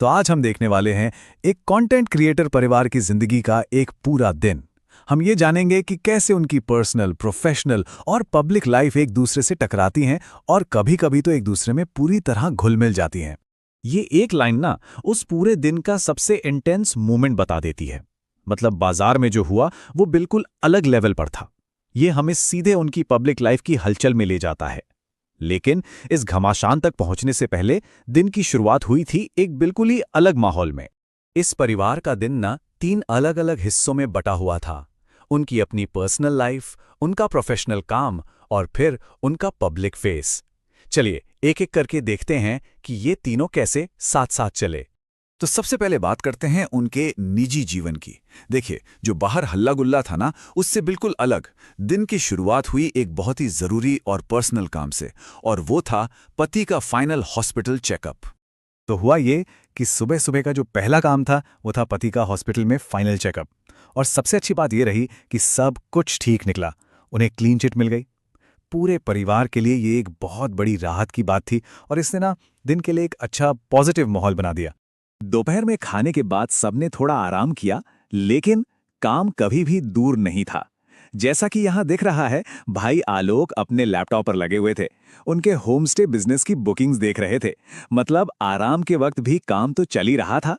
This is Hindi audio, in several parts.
तो आज हम देखने वाले हैं एक कंटेंट क्रिएटर परिवार की जिंदगी का एक पूरा दिन। हम ये जानेंगे कि कैसे उनकी पर्सनल, प्रोफेशनल और पब्लिक लाइफ एक दूसरे से टकराती हैं और कभी-कभी तो एक दूसरे में पूरी तरह घुल-मिल जाती हैं। ये एक लाइन ना उस पूरे दिन का सबसे इंटेंस मोमेंट बता देती है। मतलब बाजार में जो हुआ वो बिल्कुल अलग लेवल पर था। ये हमें सीधे उनकी पब्लिक लाइफ की हलचल में ले जाता है। लेकिन इस घमासान तक पहुंचने से पहले दिन की शुरुआत हुई थी एक बिल्कुल ही अलग माहौल में। इस परिवार का दिन ना 3 अलग-अलग हिस्सों में बटा हुआ था। उनकी अपनी पर्सनल लाइफ, उनका प्रोफेशनल काम और फिर उनका पब्लिक फेस। चलिए एक-एक करके देखते हैं कि ये तीनों कैसे साथ-साथ चले। तो सबसे पहले बात करते हैं उनके निजी जीवन की। देखिए, जो बाहर हल्ला-गुल्ला था ना, उससे बिल्कुल अलग दिन की शुरुआत हुई एक बहुत ही जरूरी और पर्सनल काम से, और वो था पति का फाइनल हॉस्पिटल चेकअप। तो हुआ ये कि सुबह-सुबह का जो पहला काम था, वो था पति का हॉस्पिटल में फाइनल चेकअप। और सबसे अच्छी बात ये रही कि सब कुछ ठीक निकला। उन्हें क्लीन चिट मिल गई। पूरे परिवार के लिए ये एक बहुत बड़ी राहत की बात थी और इसने ना दिन के लिए एक अच्छा पॉजिटिव माहौल बना दिया। दोपहर में खाने के बाद सबने थोड़ा आराम किया, लेकिन काम कभी भी दूर नहीं था। जैसा कि यहां दिख रहा है, भाई आलोक अपने लैपटॉप पर लगे हुए थे। उनके होमस्टे बिजनेस की बुकिंग्स देख रहे थे। मतलब आराम के वक्त भी काम तो चल ही रहा था।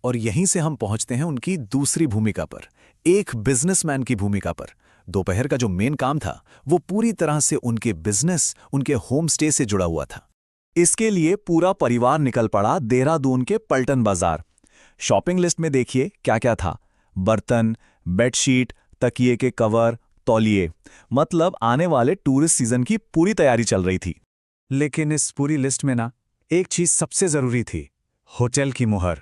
और यहीं से हम पहुंचते हैं उनकी दूसरी भूमिका पर, एक बिजनेसमैन की भूमिका पर। दोपहर का जो मेन काम था, वो पूरी तरह से उनके बिजनेस, उनके होमस्टे से जुड़ा हुआ था। इसके लिए पूरा परिवार निकल पड़ा देहरादून के पलटन बाजार। शॉपिंग लिस्ट में देखिए क्या क्या था। बर्तन, बेडशीट, तकिए के कवर, तौलिए। मतलब आने वाले टूरिस्ट सीजन की पूरी तैयारी चल रही थी। लेकिन इस पूरी लिस्ट में ना एक चीज सबसे जरूरी थी, होटल की मुहर।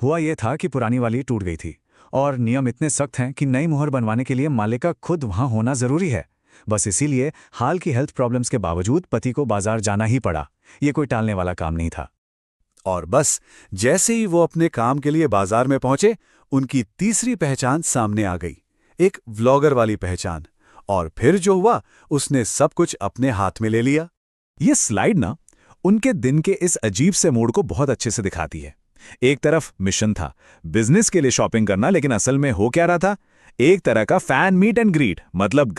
हुआ यह था कि पुरानी वाली टूट गई थी और नियम इतने सख्त हैं कि नई मुहर बनवाने के लिए मालिक का खुद वहां होना जरूरी है। बस इसीलिए हाल की हेल्थ प्रॉब्लम्स के बावजूद पति को बाजार जाना ही पड़ा। ये कोई टालने वाला काम नहीं था। और बस जैसे ही वो अपने काम के लिए बाजार में पहुंचे, उनकी तीसरी पहचान सामने आ गई, एक व्लॉगर वाली पहचान। और फिर जो हुआ, उसने सब कुछ अपने हाथ में ले लिया। ये स्लाइड ना उनके दिन के इस अजीब से मूड को बहुत अच्छे से दिखाती है। एक तरफ मिशन था, बिजनेस के लिए शॉपिंग करना, लेकिन असल में हो क्या रहा था, एक तरह का फैन मीट एंड ग्रीट। मतलब